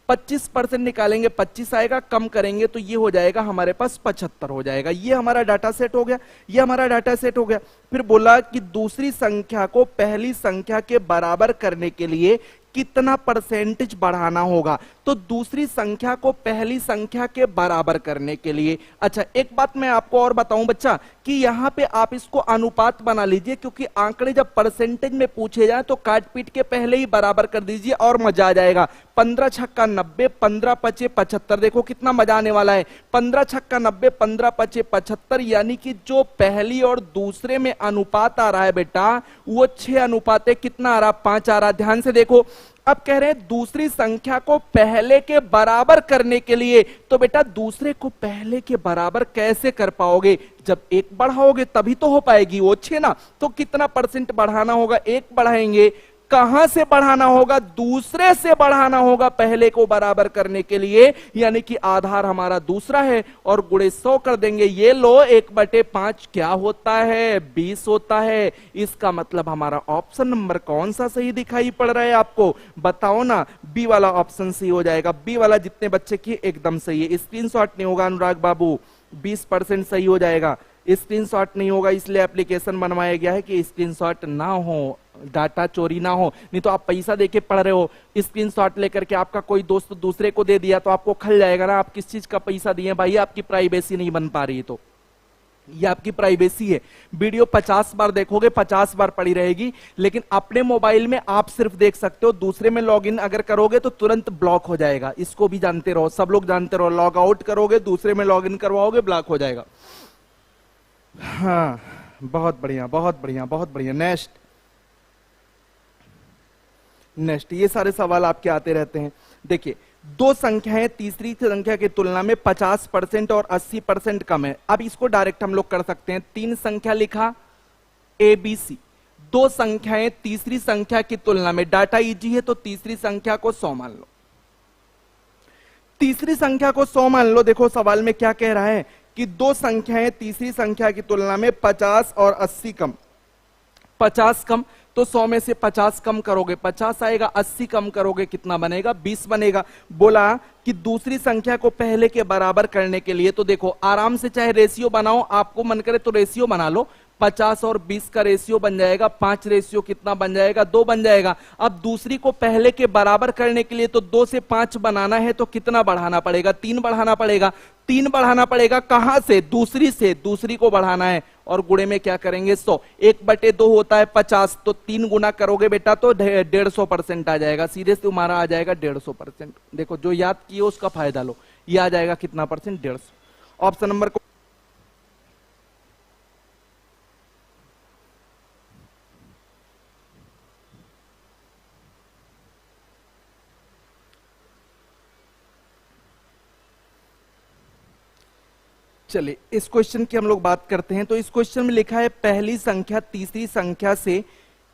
25% निकालेंगे 25 आएगा, कम करेंगे तो ये हो जाएगा हमारे पास 75 हो जाएगा। ये हमारा डाटा सेट हो गया, ये हमारा डाटा सेट हो गया। फिर बोला कि दूसरी संख्या को पहली संख्या के बराबर करने के लिए कितना परसेंटेज बढ़ाना होगा। तो दूसरी संख्या को पहली संख्या के बराबर करने के लिए, अच्छा एक बात मैं आपको और बताऊं बच्चा, कि यहां पे आप इसको अनुपात बना लीजिए, क्योंकि आंकड़े जब परसेंटेज में पूछे जाए तो काट पीट के पहले ही बराबर कर दीजिए और मजा आ जाएगा। 15 छक्का 90, 15 पचे 75, देखो कितना मजा आने वाला है। 15 छक्का 90, 15 पचे 75, यानी कि जो पहली और दूसरे में अनुपात आ रहा है बेटा, वो 6 अनुपात है, कितना आ रहा, 5 आ रहा। ध्यान से देखो, अब कह रहे हैं दूसरी संख्या को पहले के बराबर करने के लिए, तो बेटा दूसरे को पहले के बराबर कैसे कर पाओगे, जब 1 बढ़ाओगे तभी तो हो पाएगी वो 6 ना। तो कितना परसेंट बढ़ाना होगा, 1 बढ़ाएंगे, कहां से बढ़ाना होगा, दूसरे से बढ़ाना होगा पहले को बराबर करने के लिए, यानी कि आधार हमारा दूसरा है, और गुणे 100 कर देंगे। ये लो 1/5 क्या होता है, 20 होता है। इसका मतलब हमारा ऑप्शन नंबर कौन सा सही दिखाई पड़ रहा है आपको, बताओ ना। बी वाला ऑप्शन सही हो जाएगा। बी वाला जितने बच्चे किए एकदम सही है। स्क्रीनशॉट नहीं होगा अनुराग बाबू, 20% सही हो जाएगा। स्क्रीनशॉट नहीं होगा इसलिए एप्लीकेशन बनवाया गया है कि स्क्रीनशॉट ना हो, डाटा चोरी ना हो, नहीं तो आप पैसा देके पढ़ रहे हो, स्क्रीनशॉट लेकर के आपका कोई दोस्त दूसरे को दे दिया तो आपको खल जाएगा ना, आप किस चीज का पैसा दिए भाई, आपकी प्राइवेसी नहीं बन पा रही। तो ये आपकी प्राइवेसी है। वीडियो 50 बार देखोगे 50 बार पड़ी रहेगी, लेकिन अपने मोबाइल में आप सिर्फ देख सकते हो, दूसरे में लॉगिन अगर करोगे तो तुरंत ब्लॉक हो जाएगा। इसको भी जानते रहो, सब लोग जानते रहो, लॉग आउट करोगे दूसरे में लॉगिन करवाओगे ब्लॉक हो जाएगा। हाँ बहुत बढ़िया बहुत बढ़िया बहुत बढ़िया। नेक्स्ट ये सारे सवाल आपके आते रहते हैं। देखिए दो संख्याएं तीसरी संख्या की तुलना में 50% और 80% कम है। अब इसको डायरेक्ट हम लोग कर सकते हैं। 3 संख्या लिखा ABC, दो संख्याएं तीसरी संख्या की तुलना में, डाटा इजी है तो तीसरी संख्या को 100 मान लो, तीसरी संख्या को 100 मान लो। देखो सवाल में क्या कह रहा है कि दो संख्याएं तीसरी संख्या की तुलना में 50 और 80 कम। 50 कम तो 100 में से 50 कम करोगे 50 आएगा, 80 कम करोगे कितना बनेगा, 20 बनेगा। बोला कि दूसरी संख्या को पहले के बराबर करने के लिए, तो देखो आराम से चाहे रेशियो बनाओ, आपको मन करे तो रेशियो बना लो। 50 और 20 का रेशियो बन जाएगा 5, रेशियो कितना बन जाएगा 2 बन जाएगा। अब दूसरी को पहले के बराबर करने के लिए तो 2 से 5 बनाना है तो कितना बढ़ाना पड़ेगा, 3 बढ़ाना पड़ेगा। 3 बढ़ाना पड़ेगा कहां से, दूसरी से, दूसरी को बढ़ाना है और गुणे में क्या करेंगे 100। 1/2 होता है 50, तो 3 गुना करोगे बेटा तो 150% आ जाएगा, सीधे से तुम्हारा आ जाएगा 150%। देखो जो याद किए उसका फायदा लो, ये आ जाएगा कितना परसेंट, 150। ऑप्शन नंबर को चलिए इस क्वेश्चन की हम लोग बात करते हैं। तो इस क्वेश्चन में लिखा है पहली संख्या तीसरी संख्या से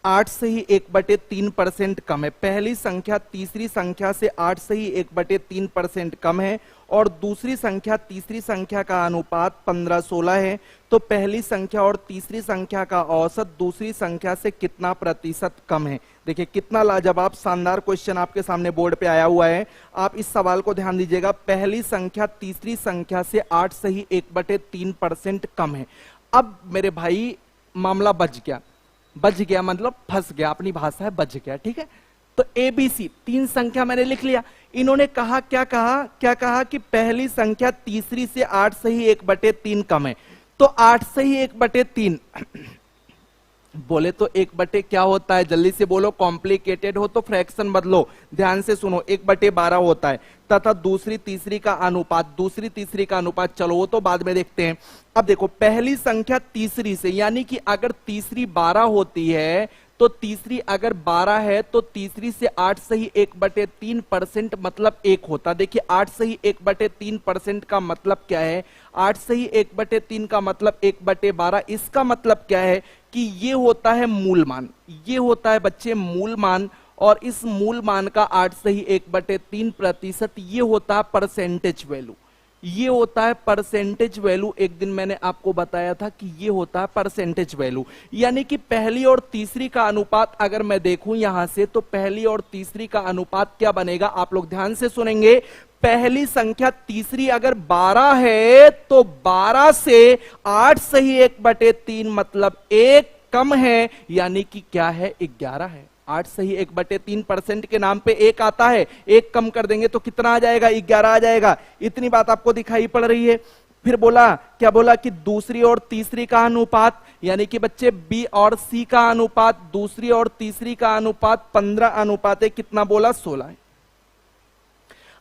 8 से ही 1/3% कम है। पहली संख्या तीसरी संख्या से 8 से ही 1/3% कम है और दूसरी संख्या तीसरी संख्या का अनुपात 15-16 है। तो पहली संख्या और तीसरी संख्या का औसत दूसरी संख्या से कितना प्रतिशत कम है। देखिए कितना लाजवाब शानदार क्वेश्चन आपके सामने बोर्ड पे आया हुआ है। आप इस सवाल को ध्यान दीजिएगा। पहली संख्या तीसरी संख्या से 8 से ही 1/3% कम है। अब मेरे भाई मामला बच गया मतलब फंस गया, अपनी भाषा है बच गया, ठीक है। तो ABC तीन संख्या मैंने लिख लिया। इन्होंने कहा क्या कहा कि पहली संख्या तीसरी से 8 से ही 1/3 कम है। तो 8 से ही 1/3 बोले तो 1 क्या होता है, जल्दी से बोलो। कॉम्प्लिकेटेड हो तो फ्रैक्शन बदलो, ध्यान से सुनो। 1/12 होता है तथा दूसरी तीसरी का अनुपात चलो वो तो बाद में देखते हैं। अब देखो पहली संख्या तीसरी से, यानी कि अगर तीसरी 12 होती है तो तीसरी अगर 12 है तो तीसरी से 8 से ही 1/3% मतलब 1 होता। देखिए 8 से ही 1/3% का मतलब क्या है, 8 से ही 1/3 का मतलब 1/12। इसका मतलब क्या है कि ये होता है मूल मान, ये होता है बच्चे मूल मान, और इस मूल मान का 8 से ही 1/3% ये होता है परसेंटेज वैल्यू। ये होता है परसेंटेज वैल्यू। एक दिन मैंने आपको बताया था कि ये होता है परसेंटेज वैल्यू। यानी कि पहली और तीसरी का अनुपात अगर मैं देखूं यहां से, तो पहली और तीसरी का अनुपात क्या बनेगा, आप लोग ध्यान से सुनेंगे। पहली संख्या तीसरी अगर 12 है तो 12 से 8 से ही 1/3 मतलब 1 कम है, यानी कि क्या है, 11 है। 8 से ही 1/3% के नाम पे 1 आता है, 1 कम कर देंगे तो कितना आ जाएगा, 11 आ जाएगा। इतनी बात आपको दिखाई पड़ रही है। फिर क्या बोला कि दूसरी और तीसरी का अनुपात, यानी कि बच्चे बी और सी का अनुपात, दूसरी और तीसरी का अनुपात 15 कितना बोला, 16 है।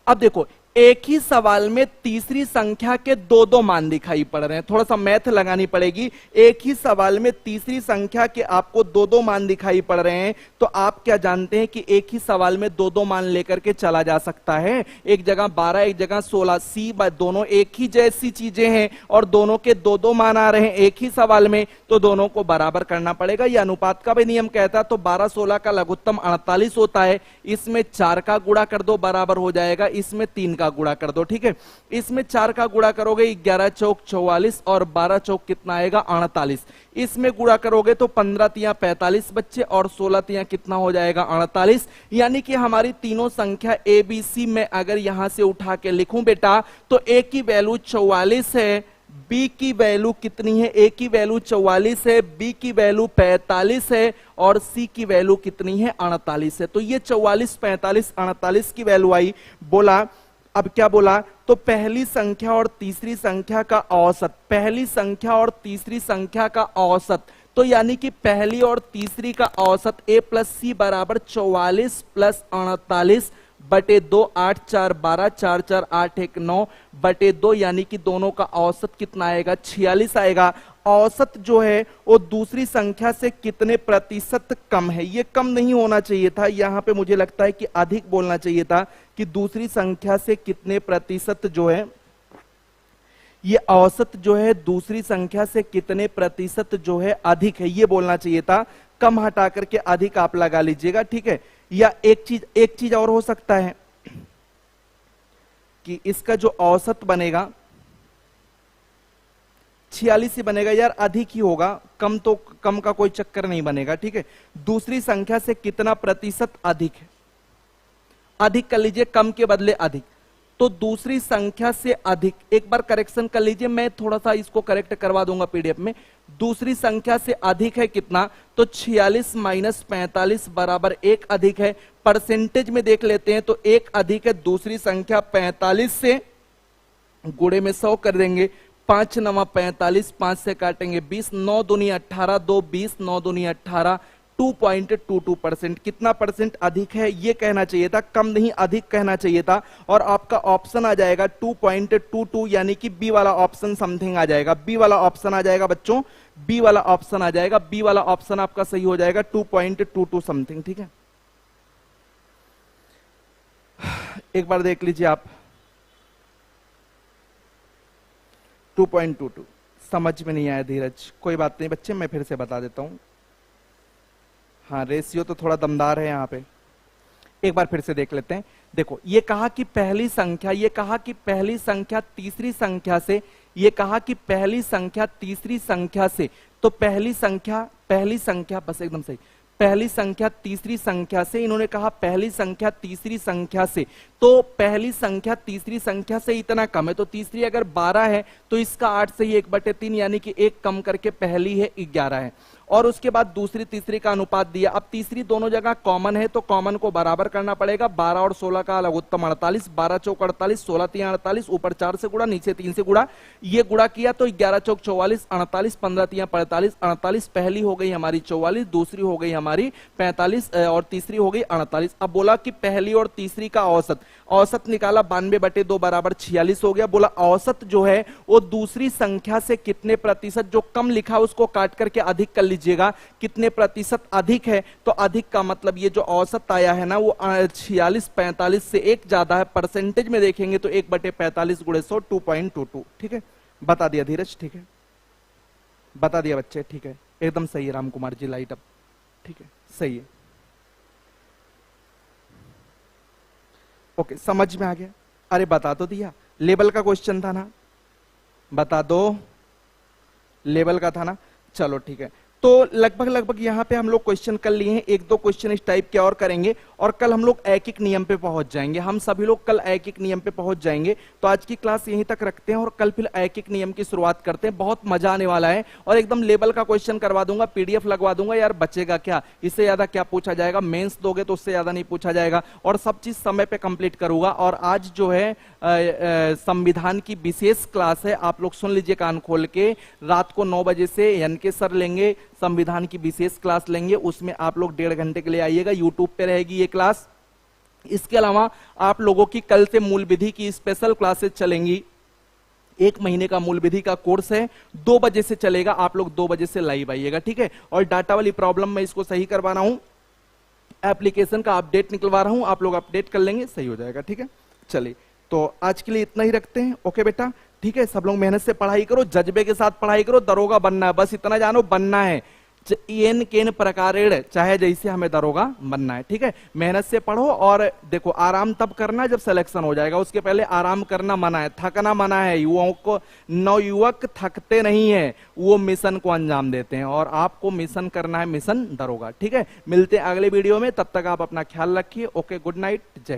अब देखो एक ही सवाल में तीसरी संख्या के दो मान दिखाई पड़ रहे हैं, थोड़ा सा मैथ लगानी पड़ेगी। एक ही सवाल में तीसरी संख्या के आपको दो मान दिखाई पड़ रहे हैं, तो आप क्या जानते हैं कि एक ही सवाल में दो मान लेकर के चला जा सकता है। एक जगह 12 एक जगह 16, सी दोनों एक ही जैसी चीजें हैं और दोनों के दो मान आ रहे हैं एक ही सवाल में, तो दोनों को बराबर करना पड़ेगा। यह अनुपात का भी नियम कहता है। तो 12-16 का लघुत्तम 48 होता है। इसमें 4 का गुणा कर दो बराबर हो जाएगा, इसमें 3 का गुणा कर दो, ठीक है। इसमें 4 का गुणा करोगे 11 चौक 44 और 12 चौक कितना आएगा, 48। इसमें गुणा करोगे तो 15 तिया 45 बच्चे और 16 तिया कितना हो जाएगा, 48। यानी कि हमारी तीनों संख्या ABC में अगर यहां से उठा के लिखूं बेटा, तो A की वैल्यू 44 है, B की वैल्यू कितनी है, A की वैल्यू 44 है, B की वैल्यू 45 है और C की वैल्यू कितनी है, 48 है। तो ये 44, 45, 48 की वैल्यू आई। बोला अब क्या बोला, तो पहली संख्या और तीसरी संख्या का औसत, पहली संख्या और तीसरी संख्या का औसत, तो यानी कि पहली और तीसरी का औसत A प्लस सी बराबर 44 प्लस 48 बटे 2, 8 4 12, 4 4 8 1 9 बटे 2, यानी कि दोनों का औसत कितना आएगा, 46 आएगा। औसत जो है वो दूसरी संख्या से कितने प्रतिशत कम है, ये कम नहीं होना चाहिए था, यहां पे मुझे लगता है कि अधिक बोलना चाहिए था कि दूसरी संख्या से कितने प्रतिशत जो है, ये औसत जो है दूसरी संख्या से कितने प्रतिशत जो है अधिक है, ये बोलना चाहिए था। कम हटा करके अधिक आप लगा लीजिएगा, ठीक है। या एक चीज और हो सकता है कि इसका जो औसत बनेगा 46 ही बनेगा, यार अधिक ही होगा, कम तो कम का कोई चक्कर नहीं बनेगा, ठीक है। दूसरी संख्या से कितना प्रतिशत अधिक है, अधिक कर लीजिए, कम के बदले अधिक। तो दूसरी संख्या से अधिक, एक बार करेक्शन कर लीजिए, मैं थोड़ा सा इसको करेक्ट करवा दूंगा पीडीएफ में। दूसरी संख्या से अधिक है कितना, तो 46 माइनस 45 बराबर 1 अधिक है। परसेंटेज में देख लेते हैं तो 1 अधिक है, दूसरी संख्या 45 से गुणे में 100 कर देंगे, 5 9 45, 5 से काटेंगे 20, 9 दूनी 18, 2 20, 9 दूनी 18, 2.22%। कितना परसेंट अधिक है ये कहना चाहिए था, कम नहीं अधिक कहना चाहिए था। और आपका ऑप्शन आ जाएगा 2.22, यानी कि बी वाला ऑप्शन समथिंग आ जाएगा, बी वाला ऑप्शन आ जाएगा बच्चों, बी वाला ऑप्शन आ जाएगा, बी वाला ऑप्शन आपका सही हो जाएगा 2.22 समथिंग, ठीक है। एक बार देख लीजिए आप, 2.22 समझ में नहीं आया धीरज, कोई बात नहीं बच्चे, मैं फिर से बता देता हूं। हाँ रेशियो तो थोड़ा दमदार है यहाँ पे। एक बार फिर से देख लेते हैं। देखो ये कहा कि पहली संख्या, ये कहा कि पहली संख्या तीसरी संख्या से, ये कहा कि पहली संख्या तीसरी संख्या से, तो पहली संख्या बस एकदम सही, पहली संख्या तीसरी संख्या से, इन्होंने कहा पहली संख्या तीसरी संख्या से, तो पहली संख्या तीसरी संख्या से इतना कम है, तो तीसरी अगर 12 है तो इसका 8 से ही 1/3 यानी कि 1 कम करके पहली है 11 है। और उसके बाद दूसरी तीसरी का अनुपात दिया। अब तीसरी दोनों जगह कॉमन है तो कॉमन को बराबर करना पड़ेगा। 12 और 16 का लघुत्तम 48, 12 चौक 48, 16 3 48, ऊपर 4 से गुणा नीचे 3 से गुणा, ये गुणा किया तो 11 चौक 44, 48, 15 3 45, 48 पहली हो गई हमारी 44, दूसरी हो गई हमारी 45 और तीसरी हो गई 48। अब बोला कि पहली और तीसरी का औसत, औसत निकाला 92/2 बराबर 46 हो गया। बोला औसत जो है वो दूसरी संख्या से कितने प्रतिशत, जो कम लिखा उसको काट करके अधिक कर लीजिएगा, कितने प्रतिशत अधिक है, तो अधिक का मतलब ये जो औसत आया है ना वो 46 45 से एक ज्यादा है। परसेंटेज में देखेंगे तो 1/45 गुणे 100 2.22। ठीक है, बता दिया धीरज, ठीक है बता दिया बच्चे, ठीक है एकदम सही है राम कुमार जी, लाइट अप, ठीक है सही है, ओके समझ में आ गया। अरे बता तो दिया, लेवल का क्वेश्चन था ना, बता दो लेवल का था ना, चलो ठीक है। तो लगभग यहां पे हम लोग क्वेश्चन कर लिए हैं, एक दो क्वेश्चन इस टाइप के और करेंगे और कल हम लोग एक एक नियम पे पहुंच जाएंगे। हम सभी लोग कल एक एक नियम पे पहुंच जाएंगे। तो आज की क्लास यहीं तक रखते हैं और कल फिर एक एक नियम की शुरुआत करते हैं। बहुत मजा आने वाला है और एकदम लेवल का क्वेश्चन करवा दूंगा, पीडीएफ लगवा दूंगा यार, बचेगा क्या, इससे ज्यादा क्या पूछा जाएगा, मेंस दोगे तो उससे ज्यादा नहीं पूछा जाएगा और सब चीज समय पे कंप्लीट करूंगा। और आज जो है संविधान की विशेष क्लास है, आप लोग सुन लीजिए कान खोल के, रात को 9 बजे से एनके सर लेंगे, संविधान की विशेष क्लास लेंगे, उसमें आप लोग 1.5 घंटे के लिए आइएगा, यूट्यूब पे रहेगी ये क्लास। इसके अलावा आप लोगों की कल से मूल विधि की स्पेशल क्लासेस चलेंगी, 1 महीने का मूल विधि का कोर्स है, 2 बजे से चलेगा, आप लोग 2 बजे से लाइव आइएगा, ठीक है। और डाटा वाली प्रॉब्लम मैं इसको सही करवा रहा हूं, एप्लीकेशन का अपडेट निकलवा रहा हूं, आप लोग अपडेट कर लेंगे, सही हो जाएगा, ठीक है। चलिए तो आज के लिए इतना ही रखते हैं, ओके बेटा, ठीक है। सब लोग मेहनत से पढ़ाई करो, जज्बे के साथ पढ़ाई करो, दरोगा बनना है, बस इतना जानो, बनना है एन केन प्रकारेण, चाहे जैसे हमें दरोगा बनना है, ठीक है। मेहनत से पढ़ो और देखो आराम तब करना जब सिलेक्शन हो जाएगा, उसके पहले आराम करना मना है, थकना मना है। युवाओं को, नवयुवक थकते नहीं है, वो मिशन को अंजाम देते हैं और आपको मिशन करना है, मिशन दरोगा, ठीक है। मिलते हैं अगले वीडियो में, तब तक आप अपना ख्याल रखिए, ओके, गुड नाइट, जय।